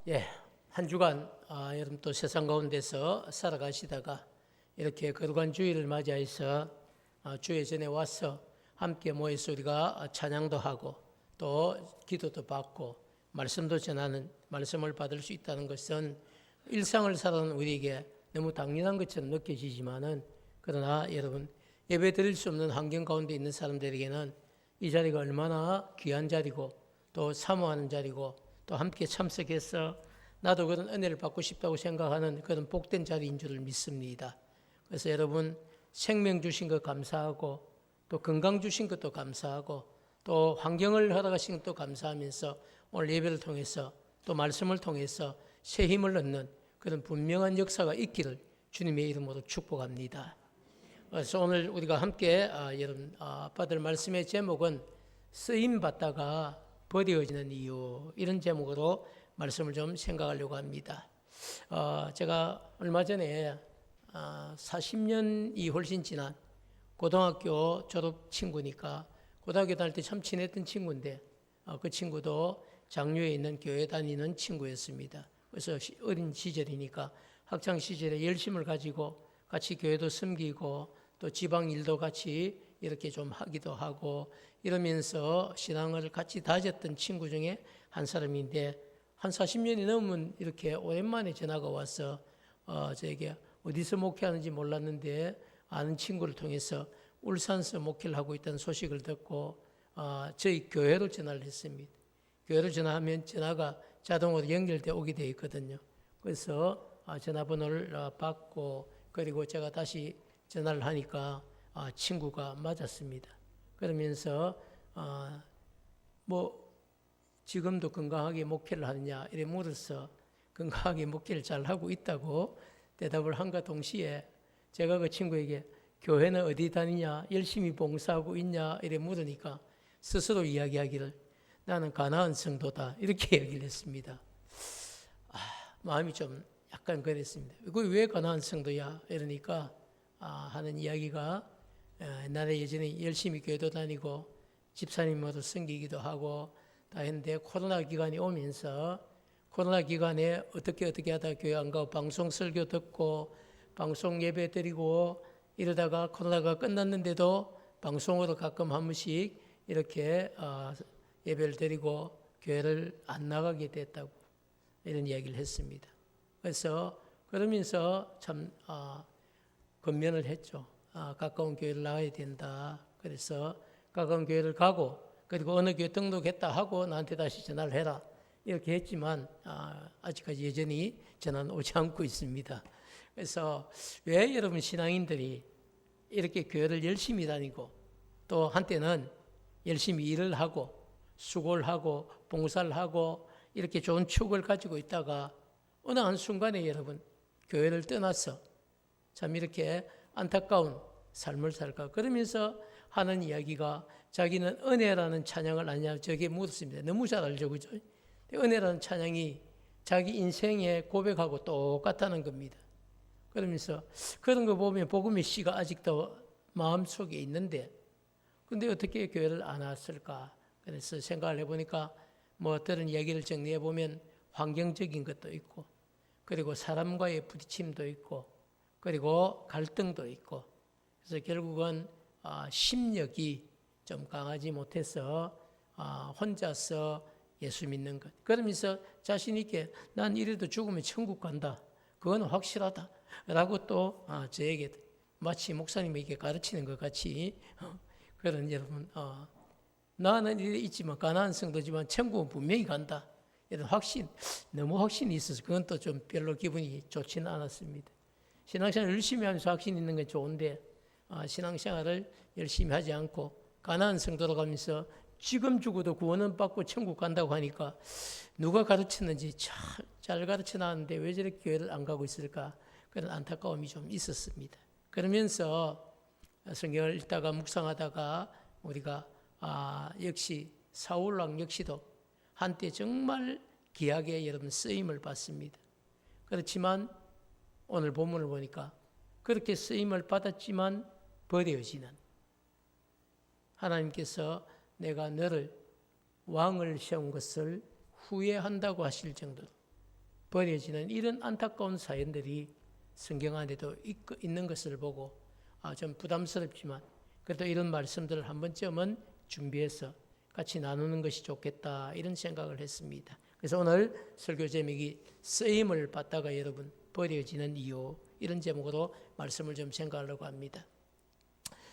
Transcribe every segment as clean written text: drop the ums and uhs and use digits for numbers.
예, 한 주간 여러분 또 세상 가운데서 살아가시다가 이렇게 거룩한 주일을 맞이해서 주의 전에 와서 함께 모여서 우리가 찬양도 하고 또 기도도 받고 말씀도 전하는 말씀을 받을 수 있다는 것은 일상을 살아가는 우리에게 너무 당연한 것처럼 느껴지지만은 그러나 여러분 예배 드릴 수 없는 환경 가운데 있는 사람들에게는 이 자리가 얼마나 귀한 자리고 또 사모하는 자리고 또 함께 참석해서 나도 그런 은혜를 받고 싶다고 생각하는 그런 복된 자리인 줄을 믿습니다. 그래서 여러분 생명 주신 것 감사하고 또 건강 주신 것도 감사하고 또 환경을 허락하신 것도 감사하면서 오늘 예배를 통해서 또 말씀을 통해서 새 힘을 얻는 그런 분명한 역사가 있기를 주님의 이름으로 축복합니다. 그래서 오늘 우리가 함께 여러분 받을 말씀의 제목은 쓰임 받다가 버려지는 이유, 이런 제목으로 말씀을 좀 생각하려고 합니다. 제가 얼마 전에 40년이 훨씬 지난 고등학교 졸업 친구니까 고등학교 다닐 때 참 친했던 친구인데 그 친구도 장류에 있는 교회 다니는 친구였습니다. 그래서 어린 시절이니까 학창 시절에 열심을 가지고 같이 교회도 섬기고 또 지방 일도 같이 이렇게 좀 하기도 하고 이러면서 신앙을 같이 다졌던 친구 중에 한 사람인데 한 40년이 넘으면 이렇게 오랜만에 전화가 와서 저에게 어디서 목회하는지 몰랐는데 아는 친구를 통해서 울산서 목회를 하고 있다는 소식을 듣고 저희 교회로 전화를 했습니다. 교회로 전화하면 전화가 자동으로 연결돼 오게 되어 있거든요. 그래서 전화번호를 받고 그리고 제가 다시 전화를 하니까 친구가 맞았습니다. 그러면서 뭐 지금도 건강하게 목회를 하느냐 이래 물어서 건강하게 목회를 잘 하고 있다고 대답을 한과 동시에 제가 그 친구에게 교회는 어디 다니냐 열심히 봉사하고 있냐 이래 물으니까 스스로 이야기하기를 나는 가나안 성도다 이렇게 이야기를 했습니다. 마음이 좀 약간 그랬습니다. 이거 왜 가나안 성도야 이러니까 하는 이야기가 옛날에 예전에 열심히 교회도 다니고 집사님으로 섬기기도 하고 다 했는데 코로나 기간이 오면서 코로나 기간에 어떻게 하다 교회 안 가고 방송 설교 듣고 방송 예배 드리고 이러다가 코로나가 끝났는데도 방송으로 가끔 한 번씩 이렇게 예배를 드리고 교회를 안 나가게 됐다고 이런 이야기를 했습니다. 그래서 그러면서 참 권면을 했죠. 가까운 교회를 나가야 된다. 그래서 가까운 교회를 가고 그리고 어느 교회 등록했다 하고 나한테 다시 전화를 해라. 이렇게 했지만 아직까지 여전히 전화는 오지 않고 있습니다. 그래서 왜 여러분 신앙인들이 이렇게 교회를 열심히 다니고 또 한때는 열심히 일을 하고 수고를 하고 봉사를 하고 이렇게 좋은 추억을 가지고 있다가 어느 한순간에 여러분 교회를 떠나서 참 이렇게 안타까운 삶을 살까 그러면서 하는 이야기가 자기는 은혜라는 찬양을 아냐 저게 묻었습니다. 너무 잘 알죠, 그죠? 은혜라는 찬양이 자기 인생의 고백하고 똑같다는 겁니다. 그러면서 그런 거 보면 복음의 씨가 아직도 마음속에 있는데 근데 어떻게 교회를 안 왔을까? 그래서 생각을 해보니까 뭐 들은 이야기를 정리해 보면 환경적인 것도 있고 그리고 사람과의 부딪힘도 있고 그리고 갈등도 있고 그래서 결국은 심력이 좀 강하지 못해서 혼자서 예수 믿는 것. 그러면서 자신 있게 난 이래도 죽으면 천국 간다. 그건 확실하다. 라고 또 저에게 마치 목사님에게 가르치는 것 같이 그런 여러분 나는 이래 있지만 가나안 성도지만 천국은 분명히 간다. 이런 확신, 너무 확신이 있어서 그건 또 좀 별로 기분이 좋지는 않았습니다. 신앙생활을 열심히 하면서 확신 있는 건 좋은데 신앙생활을 열심히 하지 않고 가나안 성도로 가면서 지금 죽어도 구원은 받고 천국 간다고 하니까 누가 가르쳤는지 잘 가르쳐놨는데 왜 저렇게 교회를 안 가고 있을까 그런 안타까움이 좀 있었습니다. 그러면서 성경을 읽다가 묵상하다가 우리가 역시 사울왕 역시도 한때 정말 귀하게 여러분 쓰임을 받습니다. 그렇지만 오늘 본문을 보니까 그렇게 쓰임을 받았지만 버려지는 하나님께서 내가 너를 왕을 세운 것을 후회한다고 하실 정도로 버려지는 이런 안타까운 사연들이 성경 안에도 있는 것을 보고 좀 부담스럽지만 그래도 이런 말씀들을 한 번쯤은 준비해서 같이 나누는 것이 좋겠다 이런 생각을 했습니다. 그래서 오늘 설교 제목이 쓰임을 받다가 여러분 버려지는 이유 이런 제목으로 말씀을 좀 생각하려고 합니다.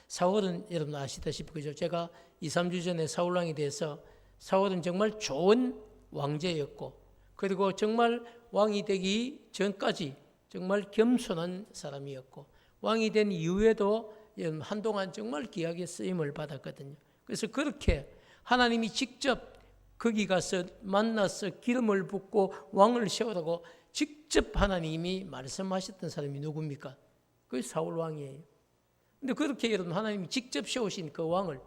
사울은 여러분 아시다시피 그죠? 제가 2, 3주 전에 사울왕에 대해서 사울은 정말 좋은 왕제였고 그리고 정말 왕이 되기 전까지 정말 겸손한 사람이었고 왕이 된 이후에도 한동안 정말 귀하게 쓰임을 받았거든요. 그래서 그렇게 하나님이 직접 거기 가서 만나서 기름을 붓고 왕을 세우라고 직접 하나님이 말씀하셨던 사람이 누굽니까? 그게 사울 왕이에요. 근데 그렇게 여러분 하나님이 직접 세우신 그 왕을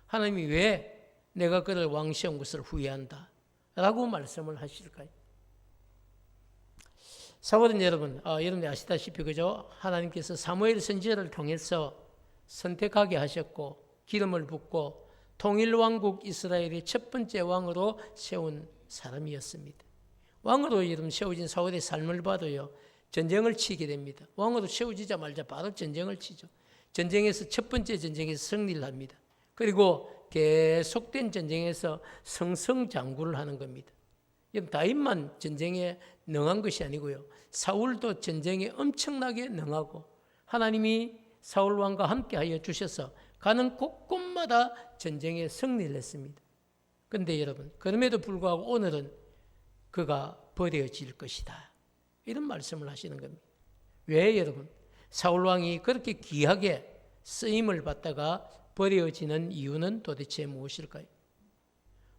하나님이 왜 내가 그를 왕 세운 것을 후회한다 라고 말씀을 하실까요? 사울은 여러분이 아시다시피 그죠? 하나님께서 사무엘 선지자를 통해서 선택하게 하셨고 기름을 붓고 통일왕국 이스라엘의 첫 번째 왕으로 세운 사람이었습니다. 왕으로 여러분 세워진 사울의 삶을 봐도요. 전쟁을 치게 됩니다. 왕으로 세워지자마자 바로 전쟁을 치죠. 전쟁에서 첫 번째 전쟁에서 승리를 합니다. 그리고 계속된 전쟁에서 승승장구를 하는 겁니다. 다윗만 전쟁에 능한 것이 아니고요. 사울도 전쟁에 엄청나게 능하고 하나님이 사울 왕과 함께하여 주셔서 가는 곳곳마다 전쟁에 승리를 했습니다. 그런데 여러분 그럼에도 불구하고 오늘은 그가 버려질 것이다. 이런 말씀을 하시는 겁니다. 왜 여러분? 사울 왕이 그렇게 귀하게 쓰임을 받다가 버려지는 이유는 도대체 무엇일까요?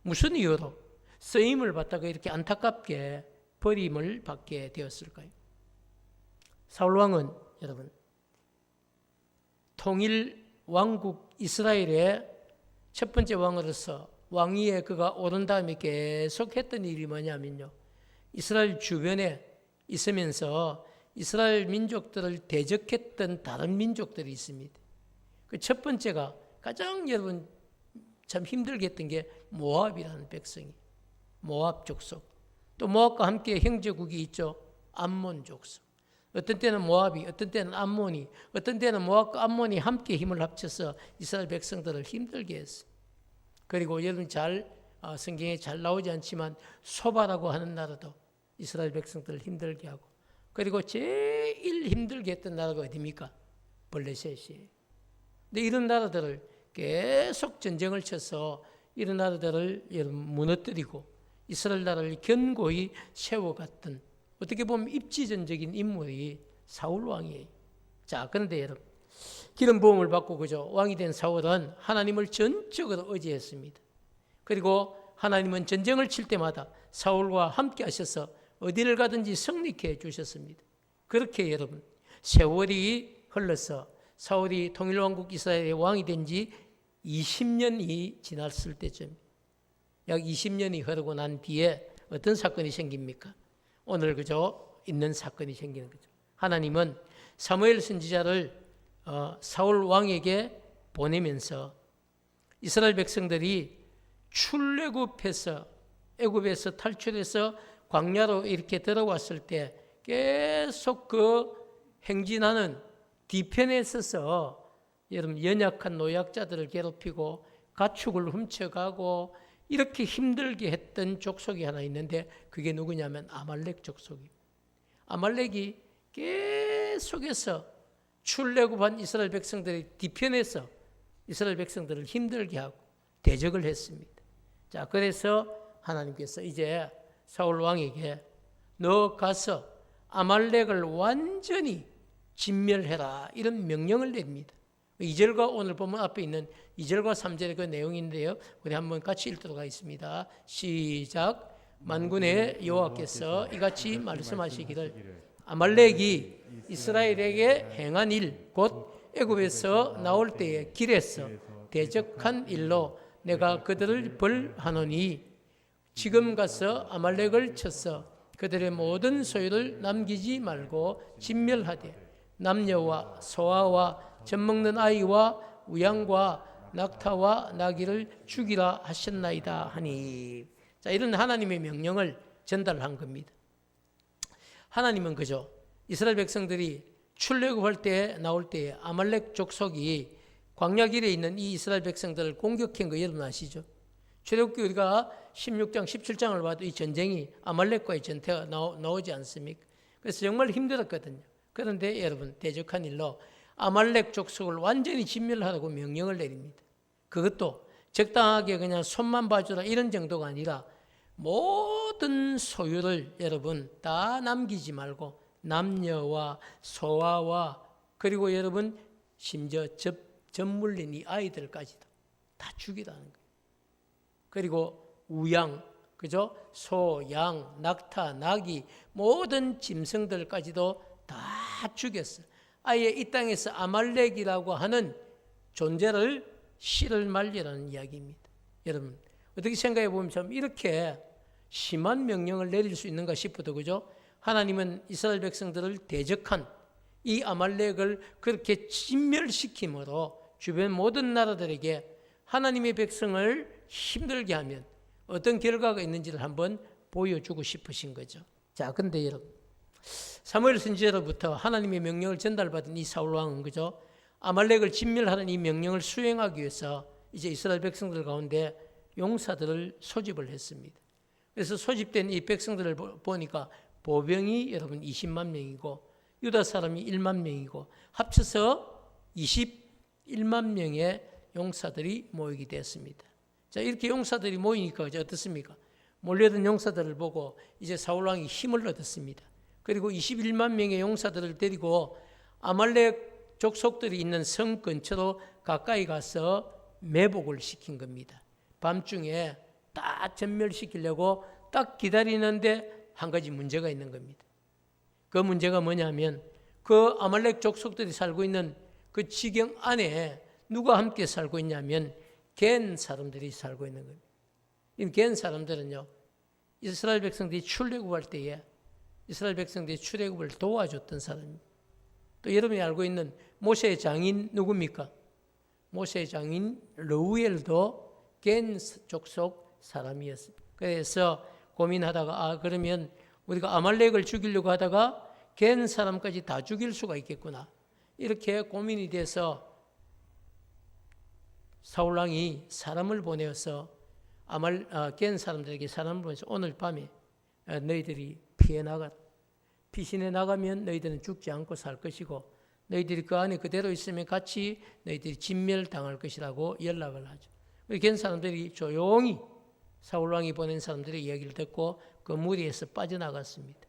무슨 이유로 쓰임을 받다가 이렇게 안타깝게 버림을 받게 되었을까요? 사울 왕은 여러분 통일 왕국 이스라엘의 첫 번째 왕으로서 왕위에 그가 오른 다음에 계속 했던 일이 뭐냐면요. 이스라엘 주변에 있으면서 이스라엘 민족들을 대적했던 다른 민족들이 있습니다. 그 첫 번째가 가장 여러분 참 힘들게 했던 게 모압이라는 백성이 모압 족속. 또 모압과 함께 형제국이 있죠. 암몬 족속. 어떤 때는 모압이, 어떤 때는 암몬이, 어떤 때는 모압과 암몬이 함께 힘을 합쳐서 이스라엘 백성들을 힘들게 했어요. 그리고 여러분 성경에 잘 나오지 않지만 소바라고 하는 나라도 이스라엘 백성들을 힘들게 하고 그리고 제일 힘들게 했던 나라가 어디입니까? 블레셋이에요. 근데 이런 나라들을 계속 전쟁을 쳐서 이런 나라들을 여러분 무너뜨리고 이스라엘 나라를 견고히 세워갔던 어떻게 보면 입지전적인 인물이 사울 왕이에요. 자, 그런데 여러분 기름 부음을 받고 그죠? 왕이 된 사울은 하나님을 전적으로 의지했습니다. 그리고 하나님은 전쟁을 칠 때마다 사울과 함께 하셔서 어디를 가든지 승리케 해주셨습니다. 그렇게 여러분 세월이 흘러서 사울이 통일왕국 이스라엘의 왕이 된 지 20년이 지났을 때쯤 약 20년이 흐르고 난 뒤에 어떤 사건이 생깁니까? 오늘 그저 있는 사건이 생기는 거죠. 하나님은 사무엘 선지자를 사울 왕에게 보내면서 이스라엘 백성들이 출애굽해서 애굽에서 탈출해서 광야로 이렇게 들어왔을 때 계속 그 행진하는 뒤편에 서서 여러분 연약한 노약자들을 괴롭히고 가축을 훔쳐가고 이렇게 힘들게 했던 족속이 하나 있는데 그게 누구냐면 아말렉 족속입니다. 아말렉이 계속해서 출애굽한 이스라엘 백성들의 뒤편에서 이스라엘 백성들을 힘들게 하고 대적을 했습니다. 자, 그래서 하나님께서 이제 사울 왕에게 너 가서 아말렉을 완전히 진멸해라 이런 명령을 냅니다. 2절과 오늘 보면 앞에 있는 2절과 3절의 그 내용인데요. 우리 한번 같이 읽도록 하겠습니다. 시작. 만군의 여호와께서 이같이 말씀하시기를 아말렉이 이스라엘에게 행한 일 곧 애굽에서 나올 때의 길에서 대적한 일로 내가 그들을 벌하노니 지금 가서 아말렉을 쳐서 그들의 모든 소유를 남기지 말고 진멸하되 남녀와 소아와 젖먹는 아이와 우양과 낙타와 나귀를 죽이라 하셨나이다 하니. 자, 이런 하나님의 명령을 전달한 겁니다. 하나님은 그죠? 이스라엘 백성들이 출애굽할 때 나올 때 아말렉 족속이 광야길에 있는 이 이스라엘 백성들을 공격한 거 여러분 아시죠? 출애굽기 우리가 16장, 17장을 봐도 이 전쟁이 아말렉과의 전투가 나오지 않습니까? 그래서 정말 힘들었거든요. 그런데 여러분 대적한 일로 아말렉 족속을 완전히 진멸하라고 명령을 내립니다. 그것도 적당하게 그냥 손만 봐주라 이런 정도가 아니라 모든 소유를 여러분 다 남기지 말고 남녀와 소아와 그리고 여러분 심지어 젖물린 이 아이들까지도 다 죽이라는 거예요. 그리고 우양, 그죠? 소, 양, 낙타, 나귀 모든 짐승들까지도 다 죽였어요. 아예 이 땅에서 아말렉이라고 하는 존재를 씨를 말리라는 이야기입니다. 여러분 어떻게 생각해 보면 참 이렇게 심한 명령을 내릴 수 있는가 싶어도 그죠? 하나님은 이스라엘 백성들을 대적한 이 아말렉을 그렇게 진멸시킴으로 주변 모든 나라들에게 하나님의 백성을 힘들게 하면 어떤 결과가 있는지를 한번 보여주고 싶으신 거죠. 자, 근데 여러분 사무엘 선지자로부터 하나님의 명령을 전달받은 이 사울 왕은 그죠? 아말렉을 진멸하는 이 명령을 수행하기 위해서 이제 이스라엘 백성들 가운데 용사들을 소집을 했습니다. 그래서 소집된 이 백성들을 보니까 보병이 여러분 20만 명이고 유다 사람이 1만 명이고 합쳐서 21만 명의 용사들이 모이게 됐습니다. 자, 이렇게 용사들이 모이니까 이제 어떻습니까? 몰려든 용사들을 보고 이제 사울 왕이 힘을 얻었습니다. 그리고 21만 명의 용사들을 데리고 아말렉 족속들이 있는 성 근처로 가까이 가서 매복을 시킨 겁니다. 밤중에 딱 전멸시키려고 딱 기다리는데 한 가지 문제가 있는 겁니다. 그 문제가 뭐냐면 그 아말렉 족속들이 살고 있는 그 지경 안에 누가 함께 살고 있냐면 겐 사람들이 살고 있는 겁니다. 이 겐 사람들은요, 이스라엘 백성들이 출애굽할 때에 이스라엘 백성들이 출애굽을 도와줬던 사람입니다. 또 여러분이 알고 있는 모세의 장인 누굽니까? 모세의 장인 르우엘도 겐 족속 사람이었습니다. 그래서 고민하다가 그러면 우리가 아말렉을 죽이려고 하다가 겐 사람까지 다 죽일 수가 있겠구나. 이렇게 고민이 돼서 사울왕이 사람을 보내어서 겐 사람들에게 사람을 보내서 오늘 밤에 너희들이 피해 나가라. 피신해 나가면 너희들은 죽지 않고 살 것이고 너희들이 그 안에 그대로 있으면 같이 너희들이 진멸당할 것이라고 연락을 하죠. 겐 사람들이 조용히 사울왕이 보낸 사람들의 이야기를 듣고 그 무리에서 빠져나갔습니다.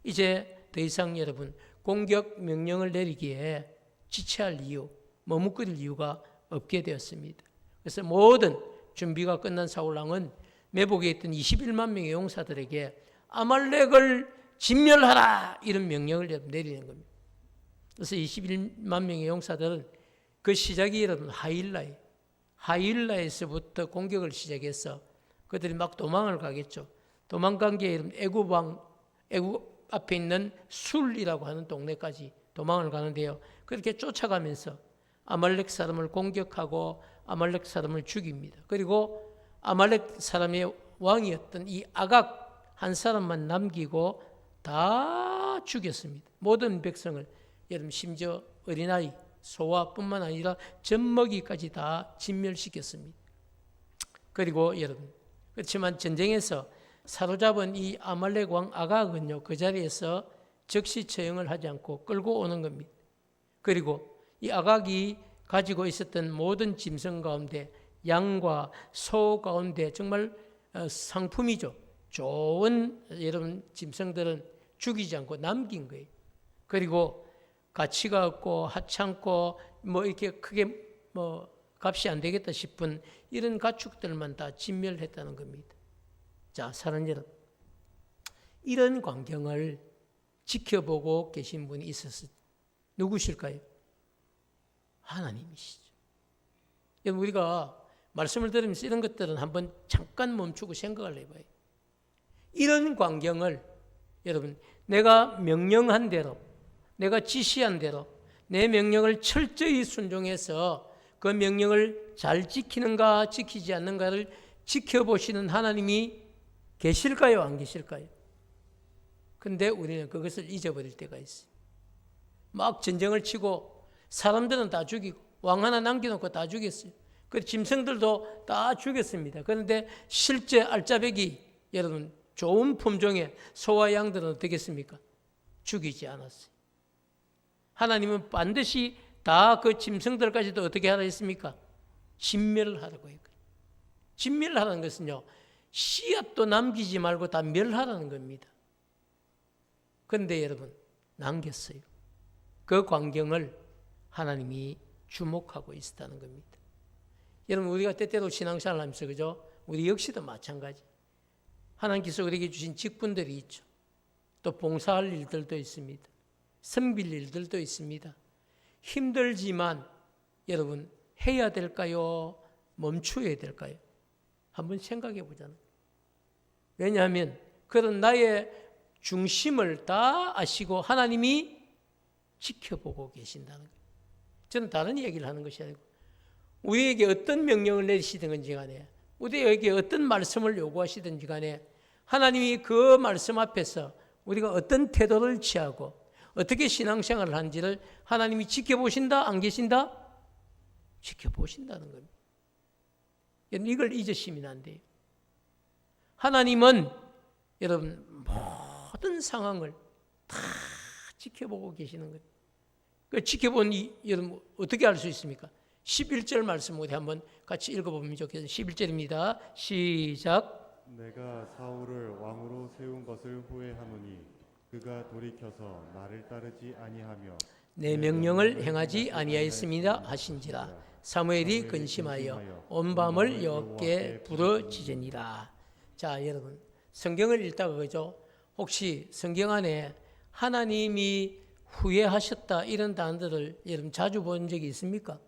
이제 더 이상 여러분 공격 명령을 내리기에 지체할 이유, 머뭇거릴 이유가 없게 되었습니다. 그래서 모든 준비가 끝난 사울왕은 매복에 있던 21만 명의 용사들에게 아말렉을 진멸하라 이런 명령을 내리는 겁니다. 그래서 21만 명의 용사들은 그 시작이 여러분 하일라에서부터 공격을 시작해서 그들이 막 도망을 가겠죠. 도망간 게 여러분 애굽 앞에 있는 술이라고 하는 동네까지 도망을 가는데요. 그렇게 쫓아가면서 아말렉 사람을 공격하고 아말렉 사람을 죽입니다. 그리고 아말렉 사람의 왕이었던 이 아각 한 사람만 남기고 다 죽였습니다. 모든 백성을 여러분 심지어 어린아이, 소아뿐만 아니라 젖먹이까지 다 진멸시켰습니다. 그리고 여러분 그렇지만 전쟁에서 사로잡은 이 아말렉 왕 아각은요 그 자리에서 즉시 처형을 하지 않고 끌고 오는 겁니다. 그리고 이 아각이 가지고 있었던 모든 짐승 가운데 양과 소 가운데 정말 상품이죠. 좋은 여러분 짐승들은 죽이지 않고 남긴 거예요. 그리고 가치가 없고 하찮고 이렇게 크게 값이 안 되겠다 싶은 이런 가축들만 다 진멸했다는 겁니다. 자, 사랑하는 여러분, 이런 광경을 지켜보고 계신 분이 있었어요. 누구실까요? 하나님이시죠. 여러분, 우리가 말씀을 들으면서 이런 것들은 한번 잠깐 멈추고 생각을 해봐요. 이런 광경을 여러분 내가 명령한 대로 내가 지시한 대로 내 명령을 철저히 순종해서 그 명령을 잘 지키는가 지키지 않는가를 지켜보시는 하나님이 계실까요? 안 계실까요? 근데 우리는 그것을 잊어버릴 때가 있어요. 막 전쟁을 치고 사람들은 다 죽이고 왕 하나 남겨놓고 다 죽였어요. 그 짐승들도 다 죽였습니다. 그런데 실제 알짜배기 여러분 좋은 품종의 소와 양들은 어떻겠습니까? 죽이지 않았어요. 하나님은 반드시 다 그 짐승들까지도 어떻게 하라 했습니까? 진멸하라고 했거든요. 진멸하라는 것은요, 씨앗도 남기지 말고 다 멸하라는 겁니다. 그런데 여러분 남겼어요. 그 광경을 하나님이 주목하고 있었다는 겁니다. 여러분 우리가 때때로 신앙생활을 하면서 그죠? 우리 역시도 마찬가지. 하나님께서 우리에게 주신 직분들이 있죠. 또 봉사할 일들도 있습니다. 섬길 일들도 있습니다. 힘들지만 여러분 해야 될까요? 멈춰야 될까요? 한번 생각해 보자는. 왜냐하면 그런 나의 중심을 다 아시고 하나님이 지켜보고 계신다는 거예요. 저는 다른 얘기를 하는 것이 아니고 우리에게 어떤 명령을 내리시든지 간에 우리에게 어떤 말씀을 요구하시든지 간에 하나님이 그 말씀 앞에서 우리가 어떤 태도를 취하고 어떻게 신앙생활을 하는지를 하나님이 지켜보신다? 안 계신다? 지켜보신다는 겁니다. 이걸 잊으시면 안 돼요. 하나님은 여러분 모든 상황을 다 지켜보고 계시는 거예요. 그 지켜본 여러분 어떻게 알 수 있습니까? 11절 말씀 우리 한번 같이 읽어보면 좋겠어요. 11절입니다. 시작. 내가 사울을 왕으로 세운 것을 후회하노니 그가 돌이켜서 나를 따르지 아니하며 내 명령을 행하지 아니하였습니다 하신지라. 사무엘이 근심하여 온 밤을 여호와께 부르짖으니라. 자, 여러분 성경을 읽다가 그죠? 혹시 성경 안에 하나님이 후회하셨다 이런 단어들을 여러분 자주 본 적이 있습니까?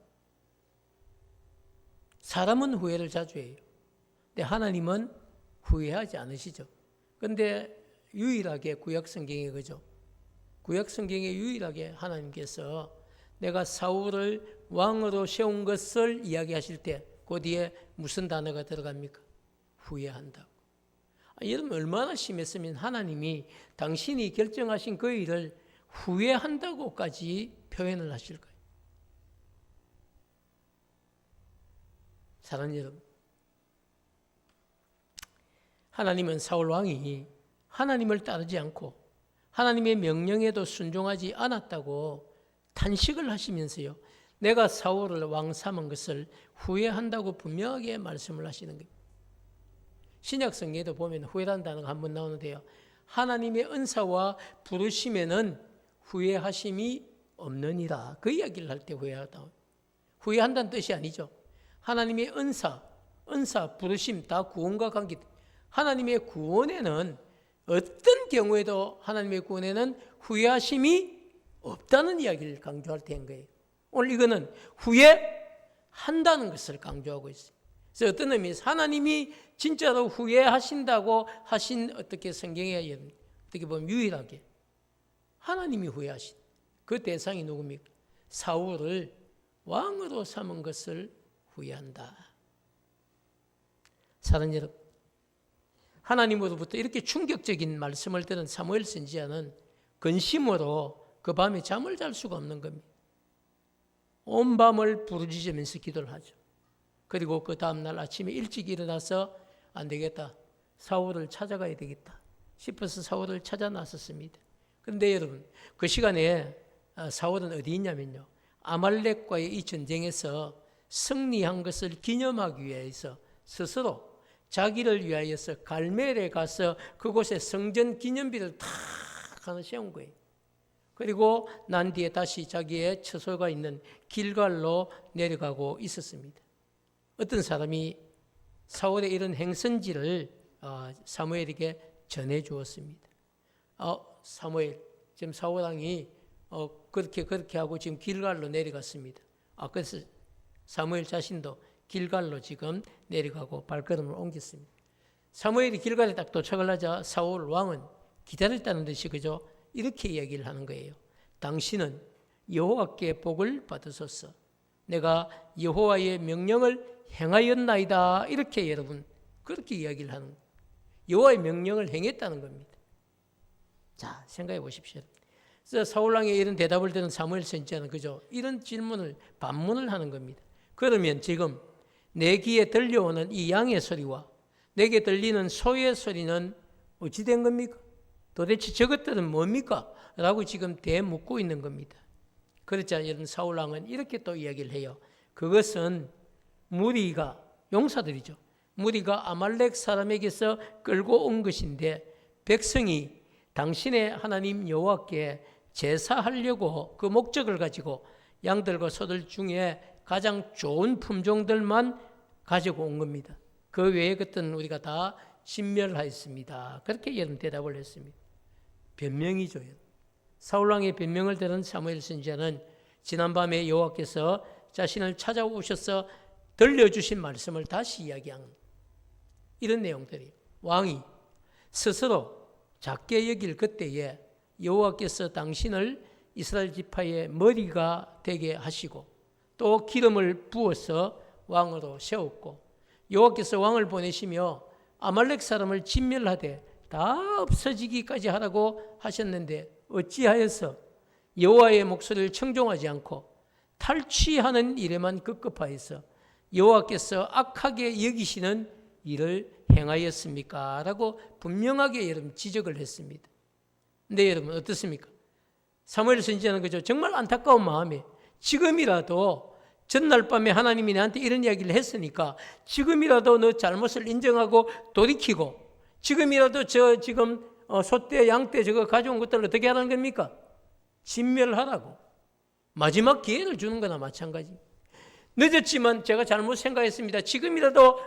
사람은 후회를 자주 해요. 근데 하나님은 후회하지 않으시죠. 그런데 유일하게 구약 성경에 그죠? 구약 성경에 유일하게 하나님께서 내가 사울을 왕으로 세운 것을 이야기하실 때 그 뒤에 무슨 단어가 들어갑니까? 후회한다고. 여러분 얼마나 심했으면 하나님이 당신이 결정하신 그 일을 후회한다고까지 표현을 하실까요? 사랑하는 여러분, 하나님은 사울 왕이 하나님을 따르지 않고 하나님의 명령에도 순종하지 않았다고 탄식을 하시면서요, 내가 사울을 왕 삼은 것을 후회한다고 분명하게 말씀을 하시는 거예요. 신약 성경에도 보면 후회라는 단어가 한 번 나오는데요, 하나님의 은사와 부르심에는 후회하심이 없느니라. 그 이야기를 할 때 후회하다. 후회한다는 뜻이 아니죠. 하나님의 은사, 부르심 다 구원과 관계. 하나님의 구원에는 어떤 경우에도 하나님의 구원에는 후회하심이 없다는 이야기를 강조할 때인 거예요. 오늘 이거는 후회한다는 것을 강조하고 있어요. 그래서 어떤 의미에서 하나님이 진짜로 후회하신다고 하신 어떻게 성경에 어떻게 보면 유일하게 하나님이 후회하신 그 대상이 누굽니까? 사울을 왕으로 삼은 것을 후회한다. 사랑하는 여러분, 하나님으로부터 이렇게 충격적인 말씀을 들은 사무엘 선지자는 근심으로 그 밤에 잠을 잘 수가 없는 겁니다. 온 밤을 부르짖으면서 기도를 하죠. 그리고 그 다음날 아침에 일찍 일어나서 안 되겠다, 사울을 찾아가야 되겠다 싶어서 사울을 찾아 나섰습니다. 그런데 여러분 그 시간에 사울은 어디 있냐면요, 아말렉과의 이 전쟁에서 승리한 것을 기념하기 위해서 스스로 자기를 위하여서 갈멜에 가서 그곳에 성전 기념비를 탁 하나 세운 거예요. 그리고 난 뒤에 다시 자기의 처소가 있는 길갈로 내려가고 있었습니다. 어떤 사람이 사울의 이런 행선지를 사무엘에게 전해 주었습니다. 사무엘, 지금 사울 왕이 그렇게 하고 지금 길갈로 내려갔습니다. 그래서 사무엘 자신도 길갈로 지금 내려가고 발걸음을 옮겼습니다. 사무엘이 길갈에 딱 도착을 하자 사울 왕은 기다렸다는 듯이 그죠? 이렇게 이야기를 하는 거예요. 당신은 여호와께 복을 받으소서. 내가 여호와의 명령을 행하였나이다. 이렇게 여러분 그렇게 이야기를 하는 거예요. 여호와의 명령을 행했다는 겁니다. 자, 생각해 보십시오. 그래서 사울왕의 이런 대답을 들은 사무엘 선지자는 그죠? 이런 질문을 반문을 하는 겁니다. 그러면 지금 내 귀에 들려오는 이 양의 소리와 내게 들리는 소의 소리는 어찌 된 겁니까? 도대체 저것들은 뭡니까? 라고 지금 대묻고 있는 겁니다. 그렇자 여러분 사울왕은 이렇게 또 이야기를 해요. 그것은 무리가 용사들이죠. 무리가 아말렉 사람에게서 끌고 온 것인데 백성이 당신의 하나님 여호와께 제사하려고 그 목적을 가지고 양들과 소들 중에 가장 좋은 품종들만 가지고 온 겁니다. 그 외의 것들은 우리가 다 진멸하였습니다. 그렇게 여러분 대답을 했습니다. 변명이죠. 사울왕의 변명을 들은 사무엘 선지자는 지난밤에 여호와께서 자신을 찾아오셔서 들려주신 말씀을 다시 이야기한 이런 내용들이에요. 왕이 스스로 작게 여길 그때에 여호와께서 당신을 이스라엘 지파의 머리가 되게 하시고 또 기름을 부어서 왕으로 세웠고 여호와께서 왕을 보내시며 아말렉 사람을 진멸하되 다 없어지기까지 하라고 하셨는데 어찌하여서 여호와의 목소리를 청종하지 않고 탈취하는 일에만 급급하여서 여호와께서 악하게 여기시는 일을 행하였습니까? 라고 분명하게 여러분 지적을 했습니다. 근데 여러분 어떻습니까? 사무엘 선지자는 그죠? 정말 안타까운 마음에 지금이라도 전날 밤에 하나님이 나한테 이런 이야기를 했으니까 지금이라도 너 잘못을 인정하고 돌이키고 지금이라도 지금 소떼 양떼 저거 가져온 것들을 어떻게 하라는 겁니까? 진멸하라고 마지막 기회를 주는 거나 마찬가지. 늦었지만 제가 잘못 생각했습니다. 지금이라도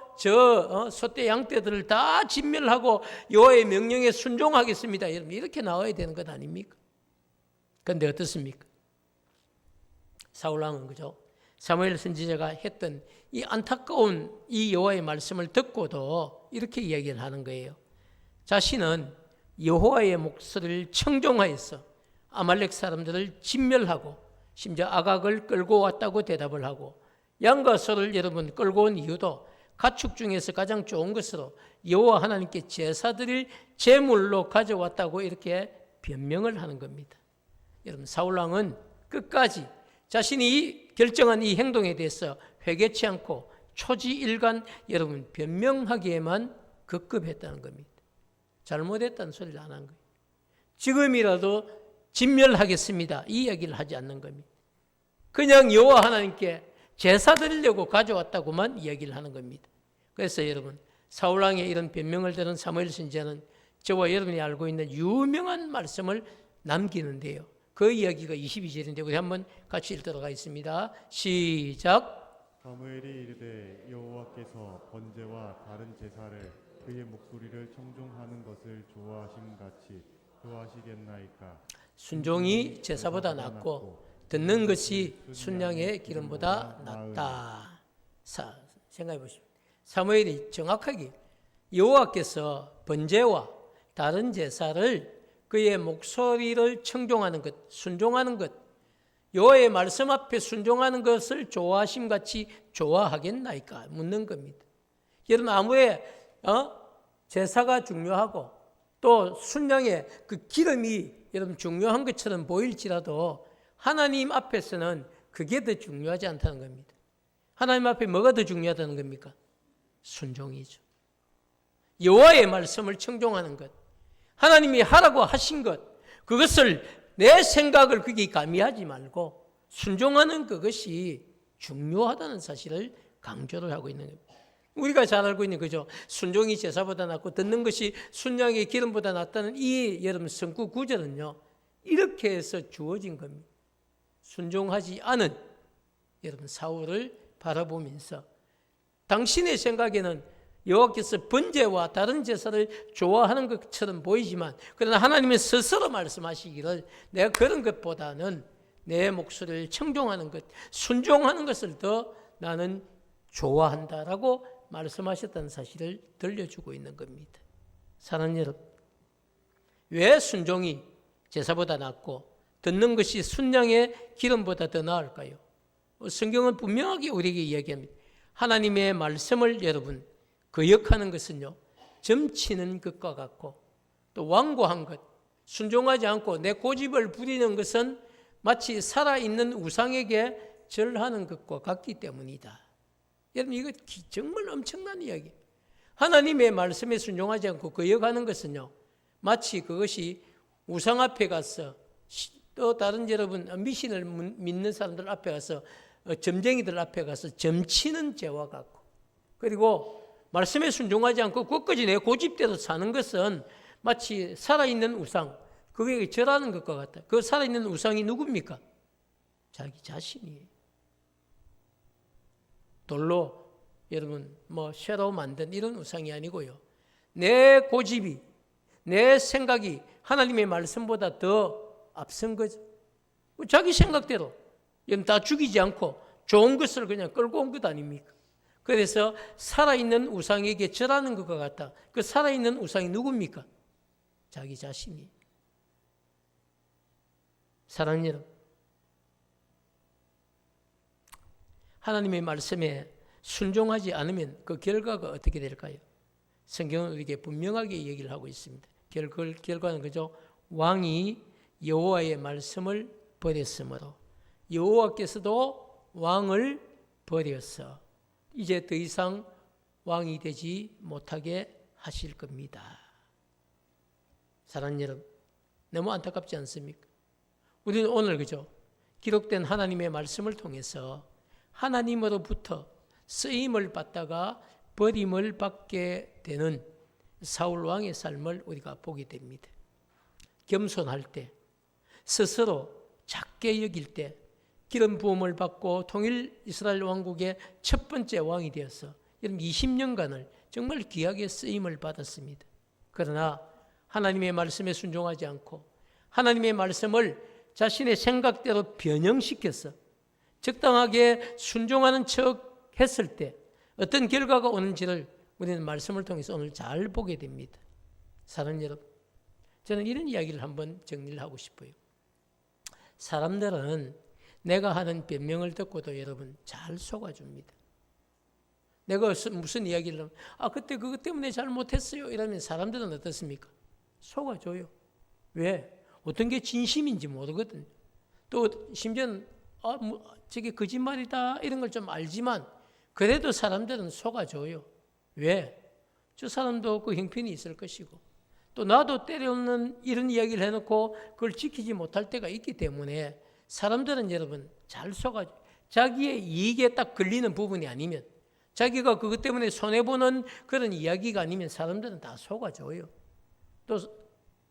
소떼 양떼들을 다 진멸하고 여호와의 명령에 순종하겠습니다. 여러분 이렇게 나와야 되는 것 아닙니까? 그런데 어떻습니까? 사울왕은 그죠? 사무엘 선지자가 했던 이 안타까운 이 여호와의 말씀을 듣고도 이렇게 이야기를 하는 거예요. 자신은 여호와의 목소리를 청종하여서 아말렉 사람들을 진멸하고 심지어 아각을 끌고 왔다고 대답을 하고 양과 소를 여러분 끌고 온 이유도 가축 중에서 가장 좋은 것으로 여호와 하나님께 제사드릴 제물로 가져왔다고 이렇게 변명을 하는 겁니다. 여러분 사울왕은 끝까지 자신이 결정한 이 행동에 대해서 회개치 않고 초지일간 여러분 변명하기에만 급급했다는 겁니다. 잘못했다는 소리를 안 한 거예요. 지금이라도 진멸하겠습니다. 이 이야기를 하지 않는 겁니다. 그냥 여호와 하나님께 제사 드리려고 가져왔다고만 이야기를 하는 겁니다. 그래서 여러분 사울왕의 이런 변명을 들은 사무엘 선지자는 저와 여러분이 알고 있는 유명한 말씀을 남기는데요. 그 이야기가 22절인데 우리 한번 같이 읽도록 하겠습니다. 시작. 사무엘이 이르되 여호와께서 번제와 다른 제사를 그의 목소리를 청종하는 것을 좋아하심 같이 좋아하시겠나이까. 순종이 제사보다 낫고 듣는 것이 순양의 기름보다 낫다. 생각해 보십시오. 사무엘이 정확하게 여호와께서 번제와 다른 제사를 그의 목소리를 청종하는 것, 순종하는 것, 여호와의 말씀 앞에 순종하는 것을 좋아하심같이 좋아하겠나이까 묻는 겁니다. 여러분 아무리 제사가 중요하고 또 순양의 그 기름이 여러분 중요한 것처럼 보일지라도 하나님 앞에서는 그게 더 중요하지 않다는 겁니다. 하나님 앞에 뭐가 더 중요하다는 겁니까? 순종이죠. 여호와의 말씀을 청종하는 것, 하나님이 하라고 하신 것, 그것을 내 생각을 거기 가미하지 말고 순종하는 그것이 중요하다는 사실을 강조를 하고 있는 겁니다. 우리가 잘 알고 있는 거죠. 순종이 제사보다 낫고 듣는 것이 순양의 기름보다 낫다는 이 여러분 성구 구절은요. 이렇게 해서 주어진 겁니다. 순종하지 않은 여러분 사울을 바라보면서 당신의 생각에는 여호와께서 번제와 다른 제사를 좋아하는 것처럼 보이지만 그러나 하나님은 스스로 말씀하시기를 내가 그런 것보다는 내 목소리를 청종하는 것, 순종하는 것을 더 나는 좋아한다라고 말씀하셨다는 사실을 들려주고 있는 겁니다. 사랑하는 여러분, 왜 순종이 제사보다 낫고 듣는 것이 순양의 기름보다 더 나을까요? 성경은 분명하게 우리에게 이야기합니다. 하나님의 말씀을 여러분 거역하는 것은요 점치는 것과 같고 또 완고한 것, 순종하지 않고 내 고집을 부리는 것은 마치 살아있는 우상에게 절하는 것과 같기 때문이다. 여러분 이거 정말 엄청난 이야기. 하나님의 말씀에 순종하지 않고 거역하는 것은요, 마치 그것이 우상 앞에 가서 또 다른 여러분 미신을 믿는 사람들 앞에 가서 점쟁이들 앞에 가서 점치는 죄와 같고, 그리고 말씀에 순종하지 않고 끝까지 내 고집대로 사는 것은 마치 살아있는 우상, 그게 절하는 것과 같다. 그 살아있는 우상이 누굽니까? 자기 자신이에요. 돌로 여러분 쇠로 만든 이런 우상이 아니고요, 내 고집이, 내 생각이 하나님의 말씀보다 더 앞선 거죠. 자기 생각대로 다 죽이지 않고 좋은 것을 그냥 끌고 온 것 아닙니까? 그래서 살아있는 우상에게 절하는 것과 같다. 그 살아있는 우상이 누굽니까? 자기 자신이. 사랑하는 여러분, 하나님의 말씀에 순종하지 않으면 그 결과가 어떻게 될까요? 성경은 우리에게 분명하게 얘기를 하고 있습니다. 결과는 그죠? 왕이 여호와의 말씀을 버렸으므로 여호와께서도 왕을 버려서 이제 더 이상 왕이 되지 못하게 하실 겁니다. 사랑하는 여러분, 너무 안타깝지 않습니까? 우리는 오늘 그죠? 기록된 하나님의 말씀을 통해서 하나님으로부터 쓰임을 받다가 버림을 받게 되는 사울 왕의 삶을 우리가 보게 됩니다. 겸손할 때, 스스로 작게 여길 때, 기름 부음을 받고 통일 이스라엘 왕국의 첫 번째 왕이 되어서 이런 20년간을 정말 귀하게 쓰임을 받았습니다. 그러나 하나님의 말씀에 순종하지 않고 하나님의 말씀을 자신의 생각대로 변형시켜서 적당하게 순종하는 척 했을 때 어떤 결과가 오는지를 우리는 말씀을 통해서 오늘 잘 보게 됩니다. 사랑하는 여러분, 저는 이런 이야기를 한번 정리를 하고 싶어요. 사람들은 내가 하는 변명을 듣고도 여러분 잘 속아줍니다. 내가 무슨 이야기를 하면 그때 그것 때문에 잘못했어요 이러면 사람들은 어떻습니까? 속아줘요. 왜? 어떤 게 진심인지 모르거든요. 또 심지어는 저게 거짓말이다 이런 걸 좀 알지만 그래도 사람들은 속아줘요. 왜? 저 사람도 그 형편이 있을 것이고 또 나도 때려놓는 이런 이야기를 해놓고 그걸 지키지 못할 때가 있기 때문에 사람들은 여러분 잘 속아줘. 자기의 이익에 딱 걸리는 부분이 아니면, 자기가 그것 때문에 손해보는 그런 이야기가 아니면 사람들은 다 속아줘요. 또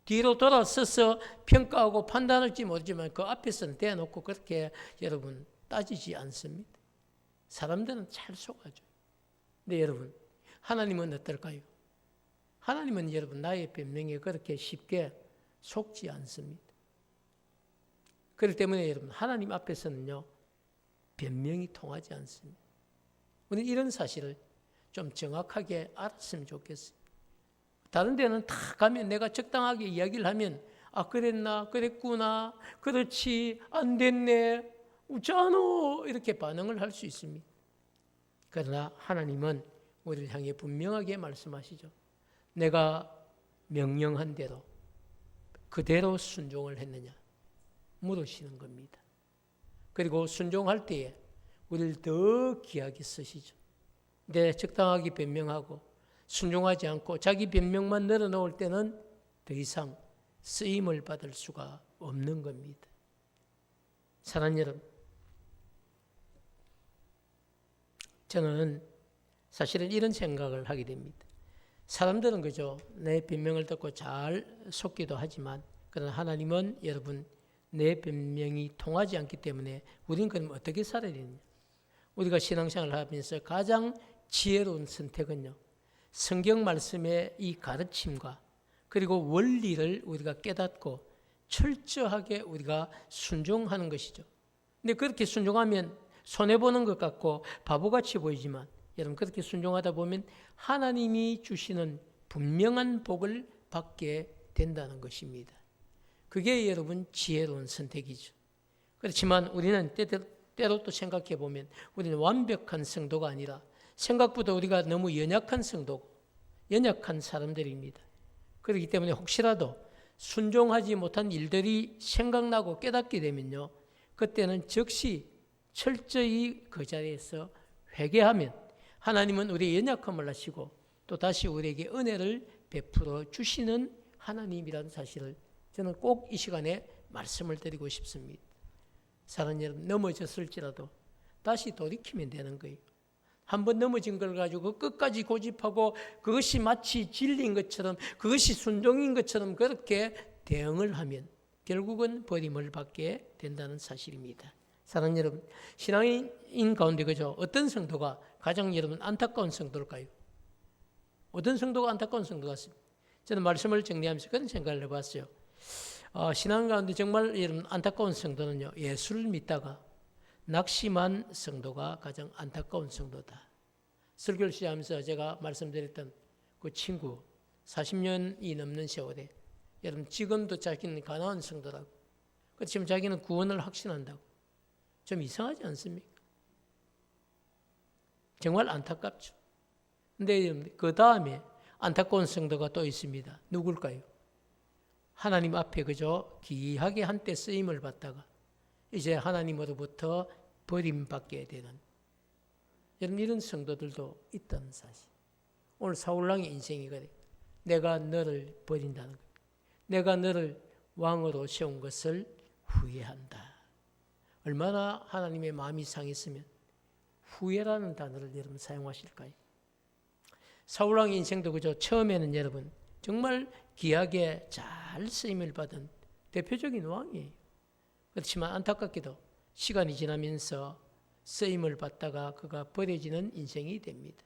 뒤로 돌아서서 평가하고 판단할지 모르지만 그 앞에서는 대놓고 그렇게 여러분 따지지 않습니다. 사람들은 잘 속아줘요. 근데 여러분, 하나님은 어떨까요? 하나님은 여러분 나의 변명에 그렇게 쉽게 속지 않습니다. 그렇기 때문에 여러분 하나님 앞에서는요 변명이 통하지 않습니다. 우리는 이런 사실을 좀 정확하게 알았으면 좋겠어요. 다른 데는 다 가면 내가 적당하게 이야기를 하면 그랬나 그랬구나 그렇지 안 됐네 웃잖아 이렇게 반응을 할 수 있습니다. 그러나 하나님은 우리를 향해 분명하게 말씀하시죠. 내가 명령한 대로 그대로 순종을 했느냐 물으시는 겁니다. 그리고 순종할 때에 우리를 더 귀하게 쓰시죠. 내 적당하게 변명하고 순종하지 않고 자기 변명만 늘어놓을 때는 더 이상 쓰임을 받을 수가 없는 겁니다. 사랑하는 여러분, 저는 사실은 이런 생각을 하게 됩니다. 사람들은 그죠 내 변명을 듣고 잘 속기도 하지만 그러나 하나님은 여러분 내 변명이 통하지 않기 때문에 우리는 그럼 어떻게 살아야 되느냐. 우리가 신앙생활을 하면서 가장 지혜로운 선택은요, 성경 말씀의 이 가르침과 그리고 원리를 우리가 깨닫고 철저하게 우리가 순종하는 것이죠. 근데 그렇게 순종하면 손해보는 것 같고 바보같이 보이지만 여러분 그렇게 순종하다 보면 하나님이 주시는 분명한 복을 받게 된다는 것입니다. 그게 여러분 지혜로운 선택이죠. 그렇지만 우리는 때로 또 생각해 보면 우리는 완벽한 성도가 아니라 생각보다 우리가 너무 연약한 성도고 연약한 사람들입니다. 그렇기 때문에 혹시라도 순종하지 못한 일들이 생각나고 깨닫게 되면요, 그때는 즉시 철저히 그 자리에서 회개하면 하나님은 우리의 연약함을 아시고 또 다시 우리에게 은혜를 베풀어 주시는 하나님이라는 사실을 저는 꼭 이 시간에 말씀을 드리고 싶습니다. 사랑하는 여러분, 넘어졌을지라도 다시 돌이키면 되는 거예요. 한번 넘어진 걸 가지고 끝까지 고집하고 그것이 마치 진리인 것처럼, 그것이 순종인 것처럼 그렇게 대응을 하면 결국은 버림을 받게 된다는 사실입니다. 사랑하는 여러분, 신앙인 가운데 그죠? 어떤 성도가 가장 여러분 안타까운 성도일까요? 어떤 성도가 안타까운 성도 같습니다. 저는 말씀을 정리하면서 그런 생각을 해봤어요. 신앙 가운데 정말 여러분 안타까운 성도는요, 예수를 믿다가 낙심한 성도가 가장 안타까운 성도다. 설교를 시작하면서 제가 말씀드렸던 그 친구 40년이 넘는 세월에 여러분 지금도 자기는 가난한 성도라고, 지금 자기는 구원을 확신한다고. 좀 이상하지 않습니까? 정말 안타깝죠. 근데 그 다음에 안타까운 성도가 또 있습니다. 누굴까요? 하나님 앞에 그저 귀하게 한때 쓰임을 받다가 이제 하나님으로부터 버림받게 되는 여러분, 이런 성도들도 있다는 사실. 오늘 사울왕의 인생이거든요. 내가 너를 버린다는 겁니다. 내가 너를 왕으로 세운 것을 후회한다. 얼마나 하나님의 마음이 상했으면 후회라는 단어를 여러분 사용하실까요? 사울왕의 인생도 그저 처음에는 여러분 정말 귀하게 잘 쓰임을 받은 대표적인 왕이에요. 그렇지만 안타깝게도 시간이 지나면서 쓰임을 받다가 그가 버려지는 인생이 됩니다.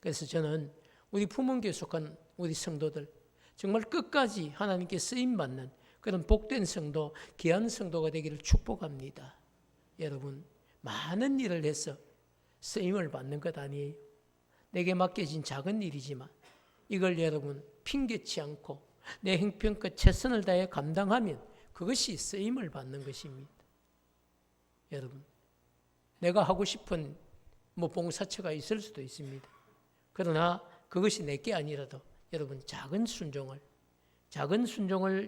그래서 저는 우리 품원교에 속한 우리 성도들 정말 끝까지 하나님께 쓰임받는 그런 복된 성도, 귀한 성도가 되기를 축복합니다. 여러분, 많은 일을 해서 쓰임을 받는 것 아니에요. 내게 맡겨진 작은 일이지만 이걸 여러분 핑계치 않고 내 형편껏 최선을 다해 감당하면 그것이 쓰임을 받는 것입니다. 여러분, 내가 하고 싶은 봉사처가 있을 수도 있습니다. 그러나 그것이 내게 아니라도 여러분 작은 순종을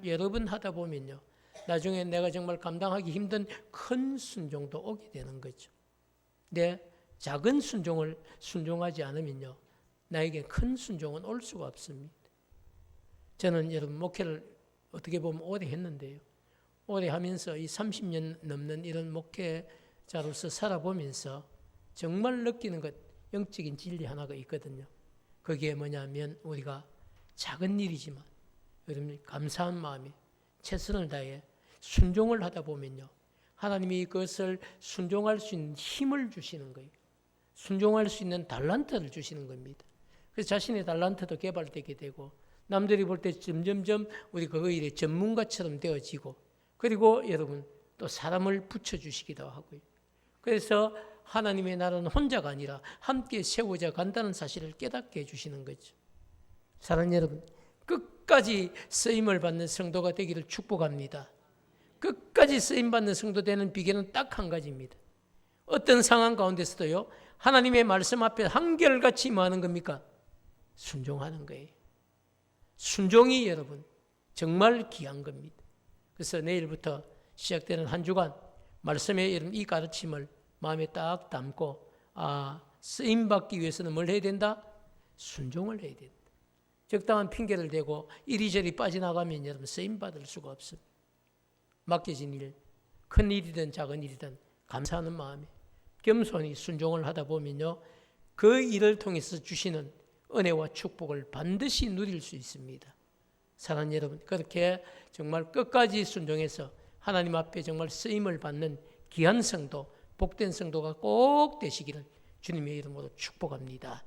여러 번 하다 보면요, 나중에 내가 정말 감당하기 힘든 큰 순종도 오게 되는 거죠. 내 작은 순종을 순종하지 않으면요, 나에게 큰 순종은 올 수가 없습니다. 저는 여러분 목회를 어떻게 보면 오래 했는데요, 오래 하면서 이 30년 넘는 이런 목회자로서 살아보면서 정말 느끼는 것, 영적인 진리 하나가 있거든요. 그게 뭐냐면 우리가 작은 일이지만 여러분 감사한 마음에 최선을 다해 순종을 하다 보면요, 하나님이 그것을 순종할 수 있는 힘을 주시는 거예요. 순종할 수 있는 달란트를 주시는 겁니다. 그래서 자신의 달란트도 개발되게 되고 남들이 볼 때 점점점 우리 그 일의 전문가처럼 되어지고, 그리고 여러분 또 사람을 붙여주시기도 하고요. 그래서 하나님의 나라는 혼자가 아니라 함께 세워져 간다는 사실을 깨닫게 해주시는 거죠. 사랑하는 여러분, 끝까지 쓰임을 받는 성도가 되기를 축복합니다. 끝까지 쓰임받는 성도 되는 비결은 딱 한 가지입니다. 어떤 상황 가운데서도요, 하나님의 말씀 앞에 한결같이 임하는 겁니까? 순종하는 거예요. 순종이 여러분 정말 귀한 겁니다. 그래서 내일부터 시작되는 한 주간 말씀의 이 가르침을 마음에 딱 담고, 쓰임받기 위해서는 뭘 해야 된다? 순종을 해야 된다. 적당한 핑계를 대고 이리저리 빠져나가면 여러분 쓰임받을 수가 없습니다. 맡겨진 일, 큰 일이든 작은 일이든 감사하는 마음에 겸손히 순종을 하다 보면요, 그 일을 통해서 주시는 은혜와 축복을 반드시 누릴 수 있습니다. 사랑하는 여러분, 그렇게 정말 끝까지 순종해서 하나님 앞에 정말 쓰임을 받는 귀한 성도, 복된 성도가 꼭 되시기를 주님의 이름으로 축복합니다.